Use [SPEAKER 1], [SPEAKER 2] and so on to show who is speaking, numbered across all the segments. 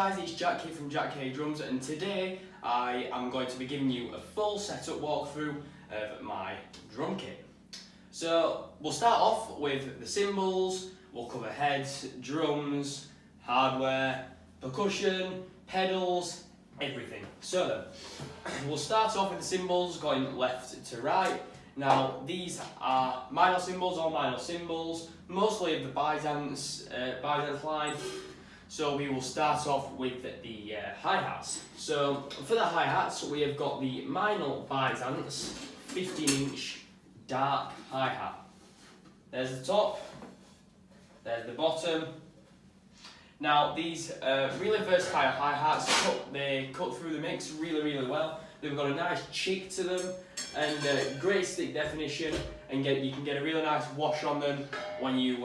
[SPEAKER 1] guys, it's Jack here from Jack Haigh Drums, and today I am going to be giving you a full setup walkthrough of my drum kit. So we'll start off with the cymbals, we'll cover heads, drums, hardware, percussion, pedals, everything. So we'll start off with the cymbals going left to right. Now these are minor cymbals, all minor cymbals, mostly of the Byzance line. So we will start off with the hi-hats. So for the hi-hats we have got the minor Byzance 15-inch dark hi-hat. There's the top, there's the bottom. Now these really versatile hi-hats, they cut through the mix really well. They've got a nice chick to them and great stick definition, and you can get a really nice wash on them when you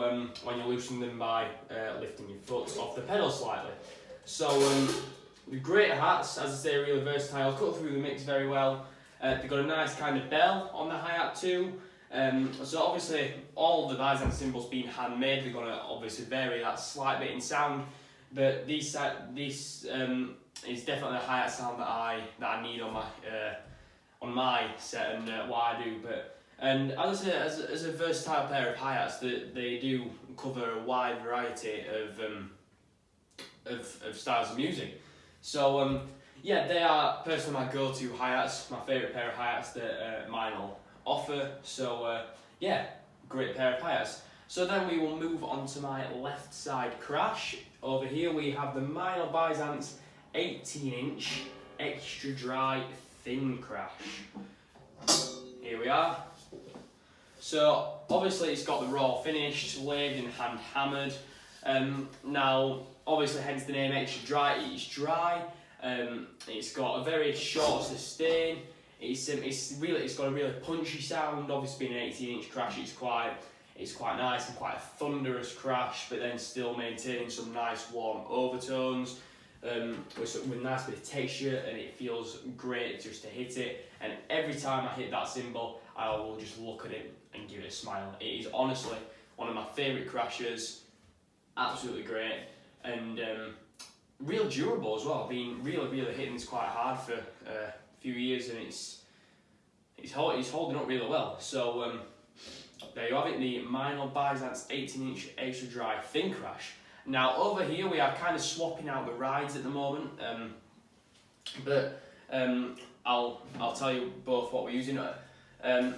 [SPEAKER 1] loosen them by lifting your foot off the pedal slightly. So the great hats, as I say, really versatile, cut through the mix very well. They've got a nice kind of bell on the hi-hat too. So obviously all the Byzance cymbals being handmade, they're going to obviously vary that slight bit in sound, but this is definitely the hi-hat sound that I need on my set and what I do. And as I say, as a versatile pair of hi-hats, they do cover a wide variety of styles of music. So yeah, they are personally my go-to hi-hats, my favourite pair of hi-hats that mine will offer. So yeah, great pair of hi-hats. So then we will move on to my left side crash. Over here we have the minor Byzance 18-inch extra dry thin crash. Here we are. So obviously it's got the raw finish, lathed and hand hammered. Now obviously hence the name extra dry. It's dry. It's got a very short sustain. It's got a really punchy sound. Obviously being an 18-inch crash, it's quite nice and quite a thunderous crash, but then still maintaining some nice warm overtones. With a nice bit of texture, and it feels great just to hit it. And every time I hit that cymbal, I will just look at it and give it a smile. It is honestly one of my favourite crashes. Absolutely great, and real durable as well. Been really hitting this quite hard for a few years, and it's holding up really well. So there you have it, the minor Byzance 18-inch extra dry thin crash. Now over here we are kind of swapping out the rides at the moment, but I'll tell you both what we're using.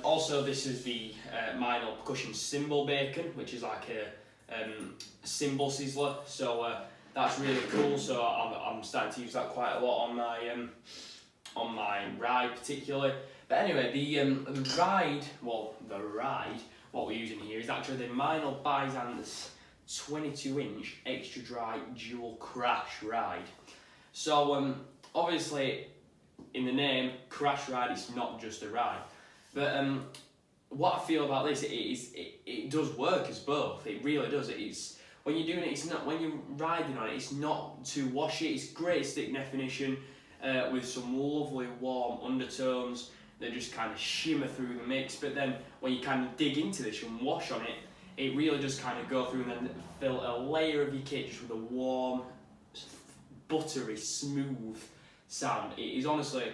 [SPEAKER 1] Also this is the minor percussion cymbal bacon, which is like a cymbal sizzler, so that's really cool. So I'm starting to use that quite a lot on my ride particularly. But anyway, the ride, what we're using here is actually the minor Byzance 22-inch extra dry dual crash ride. So obviously in the name crash ride, it's not just a ride, but what I feel about this it does work as both. It really does. It's when you're doing it, it's not, when you're riding on it, it's not too washy. It's great stick definition with some lovely warm undertones that just kind of shimmer through the mix. But then when you kind of dig into this and wash on it, it really does kind of go through and then fill a layer of your kit just with a warm, buttery, smooth sound. It is honestly,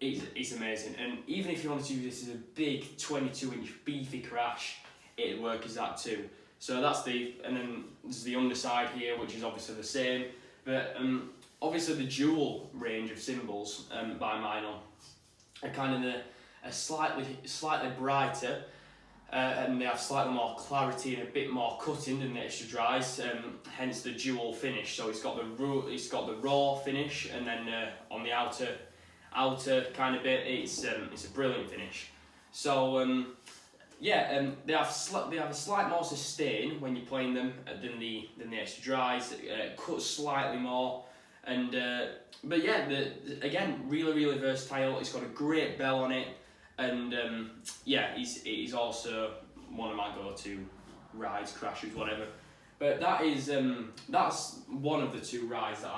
[SPEAKER 1] it's amazing. And even if you wanted to use this as a big 22-inch beefy crash, it'd work as that too. So that's and then there's the underside here, which is obviously the same. But obviously the dual range of cymbals by Minor are kind of a slightly brighter. And they have slightly more clarity and a bit more cutting than the extra dries, hence the dual finish. So it's got the raw finish, and then on the outer kind of bit, it's a brilliant finish. So yeah, they have a slight more sustain when you're playing them than the extra dries. Cut slightly more, and but yeah, again really versatile. It's got a great bell on it. And yeah, he's also one of my go-to rides, crashes, whatever. But that's one of the two rides that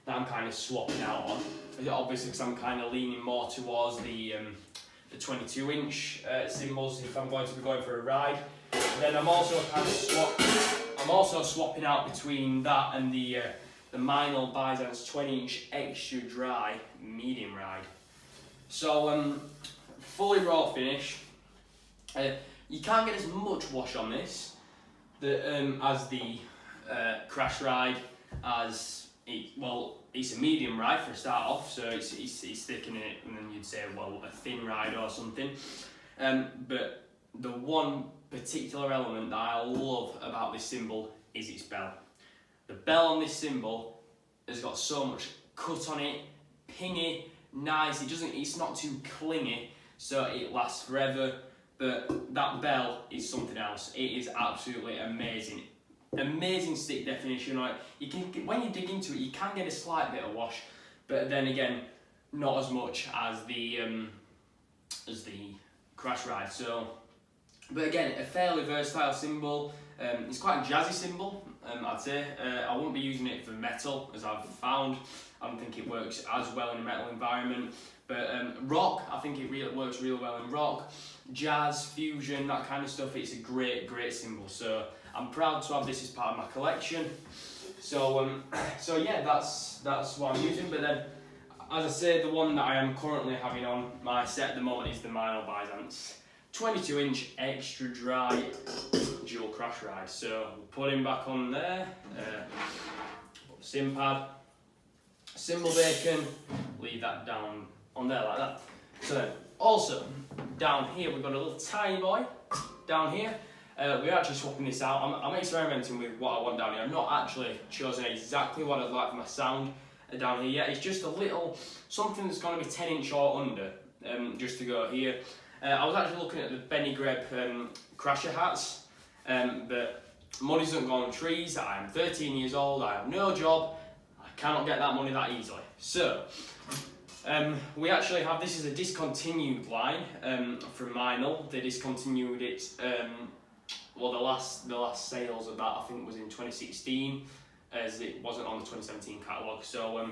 [SPEAKER 1] I'm kind of swapping out on. Obviously, because I'm kind of leaning more towards the 22-inch cymbals if I'm going to be going for a ride. Then I'm also swapping out between that and the the Meinl Byzance 20-inch extra dry medium ride. So fully raw finish. You can't get as much wash on this as the crash ride, as it's a medium ride for a start off, so it's thick in it, and then you'd say, well, a thin ride or something. But the one particular element that I love about this cymbal is its bell. The bell on this cymbal has got so much cut on it, pingy, nice. It's not too clingy, so it lasts forever. But that bell is something else. It is absolutely amazing. Amazing stick definition. Like, you can, when you dig into it, you can get a slight bit of wash, but then again, not as much as the crash ride. So, but again, a fairly versatile cymbal. It's quite a jazzy cymbal, I'd say. I wouldn't be using it for metal, as I've found. I don't think it works as well in a metal environment. But rock, I think it works really well in rock, jazz, fusion, that kind of stuff. It's a great cymbal. So I'm proud to have this as part of my collection. So yeah, that's what I'm using. But then, as I say, the one that I am currently having on my set at the moment is the Meinl Byzance 22-inch extra dry dual crash ride. So we'll put him back on there. Cympad, cymbal bacon, leave that down on there like that. So then, also down here we've got a little tiny boy down here. We're actually swapping this out. I'm experimenting with what I want down here. I've not actually chosen exactly what I'd like for my sound down here yet. It's just a little something that's going to be 10-inch or under, just to go here. I was actually looking at the Benny Greb Crasher hats, but money doesn't grow on trees. I am 13 years old, I have no job, I cannot get that money that easily. So, we actually have, this is a discontinued line from Meinl. They discontinued it, well, the last sales of that I think was in 2016, as it wasn't on the 2017 catalogue. So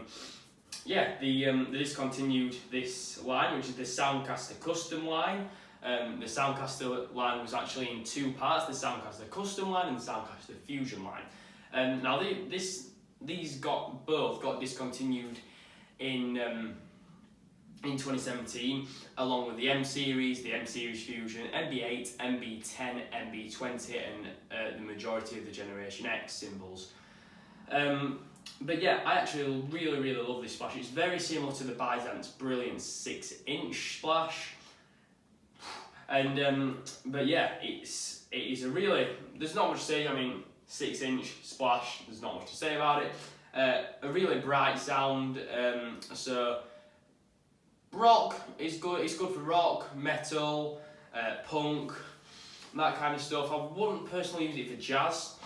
[SPEAKER 1] yeah, they discontinued this line, which is the Soundcaster Custom line. The Soundcaster line was actually in two parts: the Soundcaster Custom line and the Soundcaster Fusion line. Now these both got discontinued in 2017, along with the M Series, the M Series Fusion, MB8, MB10, MB20, and the majority of the Generation X cymbals. But yeah, I actually really love this splash. It's very similar to the Byzance Brilliant 6-inch splash, and but yeah, it is a really, there's not much to say. I mean, 6-inch splash, there's not much to say about it. A really bright sound. So rock is good. It's good for rock, metal, punk, that kind of stuff. I wouldn't personally use it for jazz.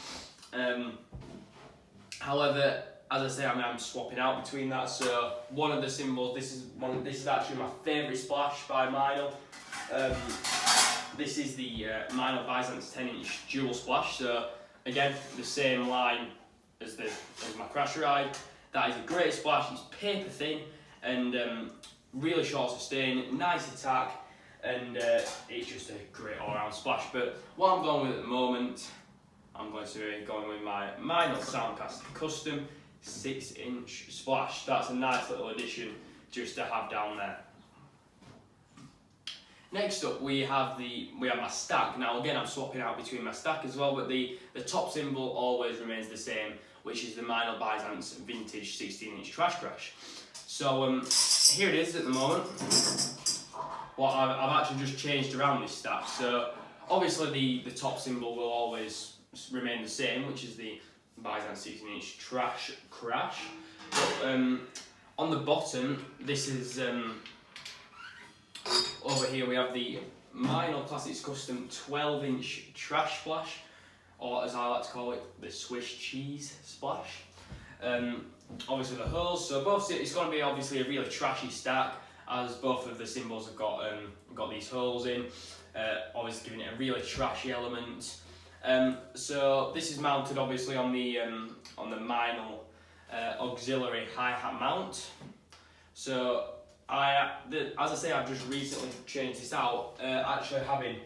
[SPEAKER 1] However, as I say, I'm swapping out between that. So one of the cymbals, this is actually my favourite splash by Meinl. This is the Meinl Byzance 10-inch dual splash. So again, the same line as my crash ride. That is a great splash. It's paper thin and really short sustain, nice attack, and it's just a great all-round splash. But what I'm going with at the moment, I'm going to be going with my Meinl Soundcaster Custom 6-inch splash. That's a nice little addition just to have down there. Next up, we have my stack. Now again, I'm swapping out between my stack as well, but the top cymbal always remains the same, which is the Meinl Byzance Vintage 16-inch Trash Crash. So here it is at the moment. Well, I've actually just changed around this stack. So obviously the top cymbal will always remain the same, which is the Byzance 16-inch Trash Crash. But on the bottom, this is over here we have the Meinl Classics Custom 12-inch Trash Splash, or as I like to call it, the Swiss cheese splash. Obviously the holes, so both, it's going to be obviously a really trashy stack, as both of the cymbals have got these holes in, obviously giving it a really trashy element. So this is mounted obviously on the Meinl auxiliary hi-hat mount. So as I say, I've just recently changed this out, actually having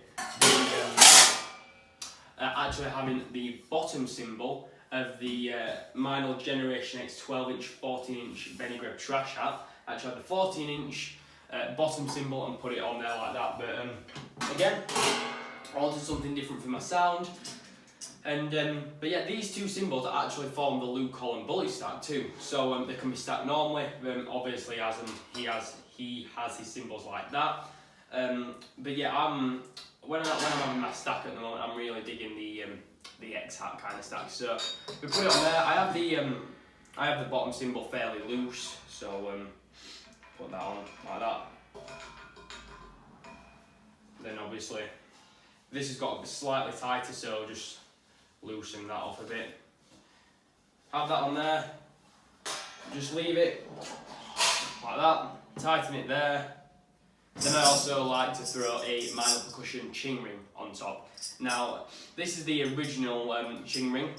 [SPEAKER 1] the bottom cymbal of the Meinl Generation X 12-inch, 14-inch Benny Greb trash hat. I actually had the 14-inch bottom cymbal and put it on there like that. But again, I wanted something different for my sound. And but yeah, these two cymbals actually form the Luke Holland bully stack too. So they can be stacked normally. Obviously, he has his cymbals like that. But yeah, when I'm having my stack at the moment, I'm really digging the X hat kind of stack. So we put it on there. I have the bottom cymbal fairly loose, so put that on like that. Then obviously this has got to be slightly tighter, so just loosen that off a bit. Have that on there. Just leave it like that. Tighten it there. Then I also like to throw a Meinl Percussion ching ring on top. Now, this is the original ching ring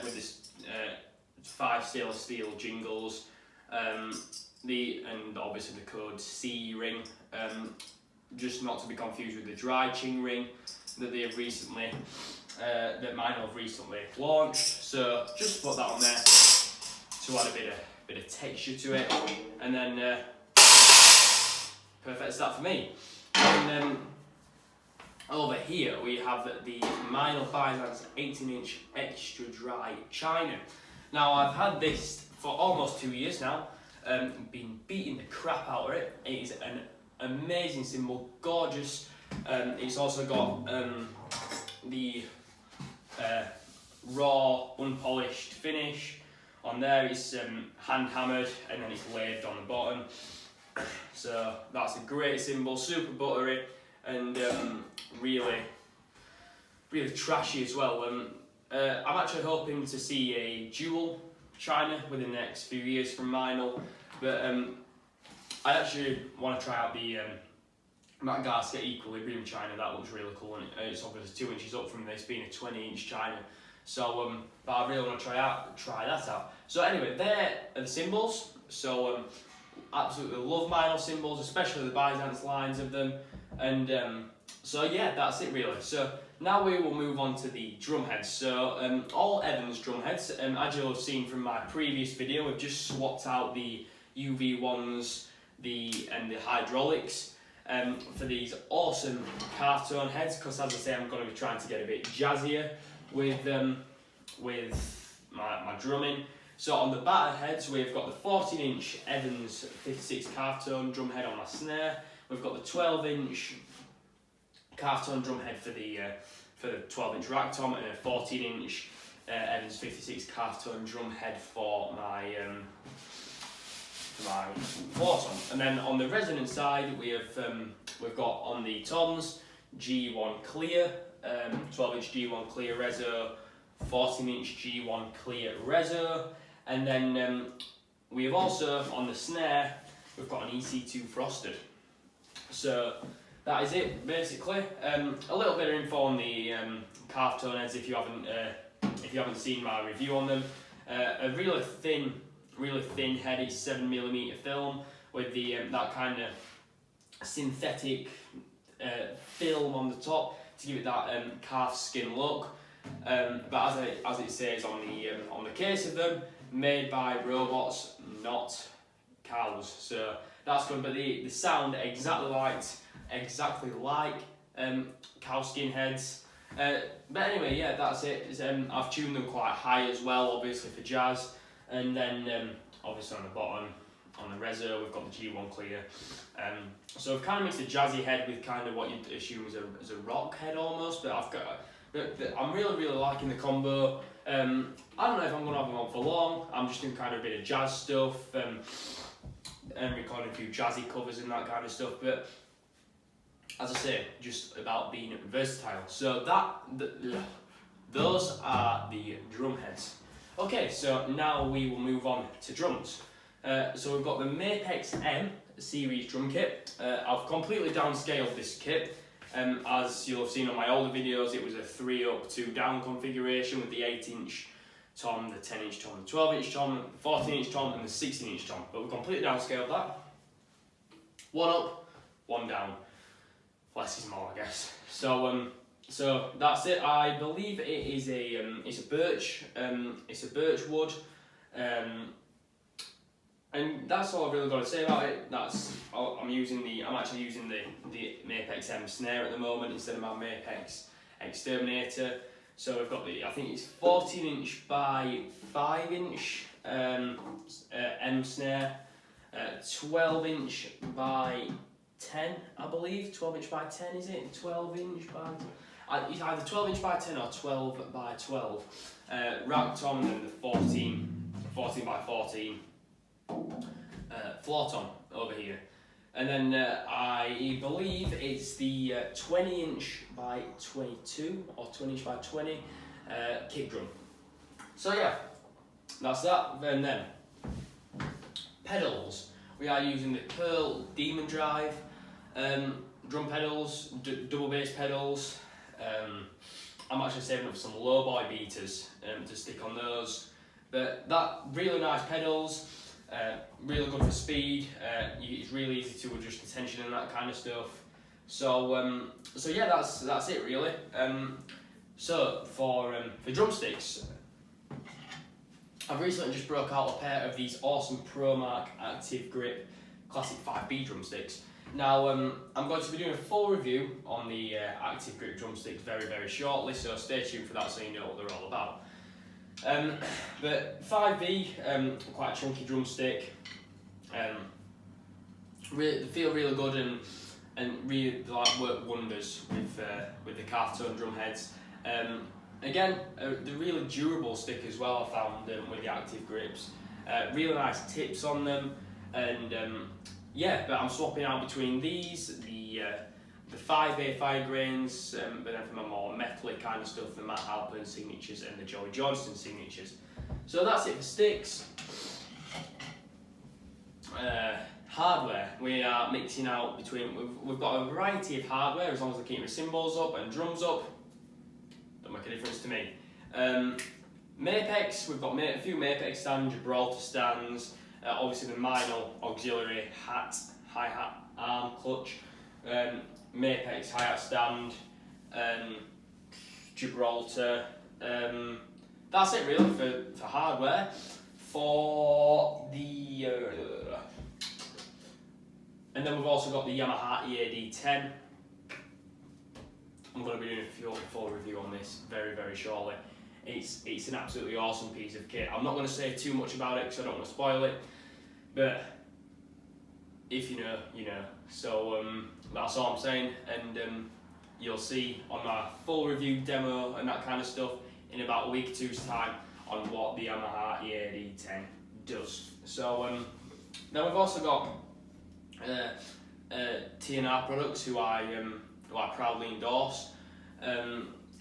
[SPEAKER 1] with this 5 stainless steel jingles, and obviously the code C ring, just not to be confused with the dry ching ring that they have recently, that Meinl have recently launched. So just put that on there to add a bit of texture to it, and then. Perfect start for me. And over here we have the Meinl Byzance 18-inch extra dry china. Now I've had this for almost 2 years now. Been beating the crap out of it. It is an amazing cymbal, gorgeous. It's also got the raw, unpolished finish on there. It's hand hammered and then it's lathed on the bottom. So that's a great cymbal, super buttery and really trashy as well. I'm actually hoping to see a dual china within the next few years from Meinl, but I actually want to try out the Madagascar Equilibrium china. That looks really cool, and it's obviously 2 inches up from this being a 20-inch china. So, but I really want to try that out. So anyway, there are the cymbals. So absolutely love Meinl cymbals, especially the Byzance lines of them. And so yeah, that's it really. So now we will move on to the drum heads. So all Evans drum heads, as you'll have seen from my previous video, we've just swapped out the UV1s and the hydraulics for these awesome calf tone heads, because as I say, I'm going to be trying to get a bit jazzier with my drumming. So on the batter heads, we've got the 14-inch Evans 56 calf tone drum head on my snare. We've got the 12-inch calf tone drum head for the 12-inch rack tom, and a 14-inch Evans 56 calf tone drum head for my floor tom. And then on the resonance side, we've got on the toms G1 clear, 12-inch G1 clear reso, 14-inch G1 clear reso. And then we have also, on the snare, we've got an EC2 frosted. So that is it, basically. A little bit of info on the calf tone heads if you haven't seen my review on them. A really thin head is 7mm film with that kind of synthetic film on the top to give it that calf skin look. But as it says on the case of them, made by robots, not cows. So that's good. But they sound exactly like cow skin heads. But anyway, yeah, that's it. I've tuned them quite high as well, obviously for jazz. And then obviously on the bottom, on the reso, we've got the G1 clear. So I've kind of mixed a jazzy head with kind of what you'd assume is a rock head almost. But I'm really liking the combo. I don't know if I'm going to have them on for long. I'm just doing kind of a bit of jazz stuff and recording a few jazzy covers and that kind of stuff. But as I say, just about being versatile. So those are the drum heads. Okay, so now we will move on to drums. So we've got the Mapex M series drum kit. I've completely downscaled this kit. As you'll have seen on my older videos, it was a 3 up, 2 down configuration with the 8-inch tom, the 10-inch tom, the 12-inch tom, the 14-inch tom and the 16-inch tom. But we completely downscaled that. 1 up, 1 down. Less is more, I guess. So So that's it. I believe it is it's a birch wood, and that's all I've really got to say about it. I'm actually using the Mapex M snare at the moment instead of my Mapex Exterminator. So we've got I think it's 14" by 5" M snare, 12" by 10, I believe. 12" by 10, is it? 12" by... It's either 12" by 10 or 12 by 12. Racked on, and the 14 by 14 floor tom over here. And then I believe it's the 20" by 22 or 20" by 20 kick drum. So yeah, that's that. And then pedals. We are using the Pearl Demon Drive drum pedals, double bass pedals. I'm actually saving up some low boy beaters to stick on those. But that really nice pedals. Really good for speed. It's really easy to adjust the tension and that kind of stuff. So yeah, that's it really. So for drumsticks, I've recently just broke out a pair of these awesome ProMark Active Grip Classic 5B drumsticks. Now I'm going to be doing a full review on the Active Grip drumsticks very shortly, so stay tuned for that so you know what they're all about. But 5B, quite a chunky drumstick. They feel really good and really work wonders with the calf tone drum heads. Again, the really durable stick as well I found with the Active Grips. Really nice tips on them, and yeah, but I'm swapping out between these, the 5A fire grains, but then for my more metally kind of stuff, the Matt Halpern signatures and the Joey Johnston signatures. So that's it for sticks. Hardware, we are mixing out between, we've got a variety of hardware as long as they keep my cymbals up and drums up. Don't make a difference to me. Mapex, we've got a few Mapex stands, Gibraltar stands, obviously the Minor auxiliary hi-hat arm clutch, Mapex hi-hat stand, Gibraltar. That's it really for hardware. For the and then we've also got the Yamaha EAD10. I'm going to be doing a full review on this very shortly. It's an absolutely awesome piece of kit. I'm not going to say too much about it because I don't want to spoil it, but if you know, you know. So that's all I'm saying, and you'll see on my full review demo and that kind of stuff in about a week or two's time on what the Yamaha EAD10 does. So then we've also got TNR products who I proudly endorse.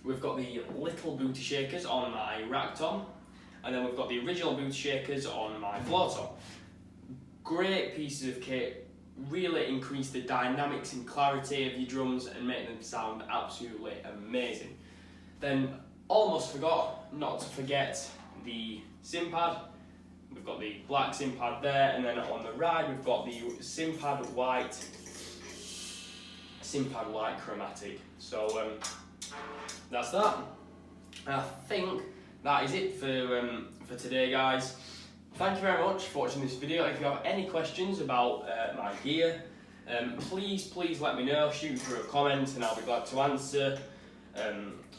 [SPEAKER 1] We've got the little booty shakers on my rack tom, and then we've got the original booty shakers on my floor tom. Great pieces of kit, really increase the dynamics and clarity of your drums and make them sound absolutely amazing. Then almost forgot not to forget the Cympad. We've got the black Cympad there, and then on the ride we've got the Cympad white chromatic. So that's that. I think that is it for today, guys. Thank you very much for watching this video. If you have any questions about my gear, please let me know. Shoot through a comment and I'll be glad to answer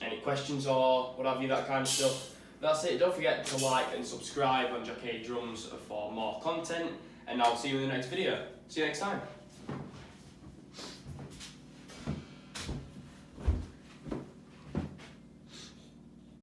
[SPEAKER 1] any questions or what have you, that kind of stuff. That's it. Don't forget to like and subscribe on Jockey Drums for more content, and I'll see you in the next video. See you next time.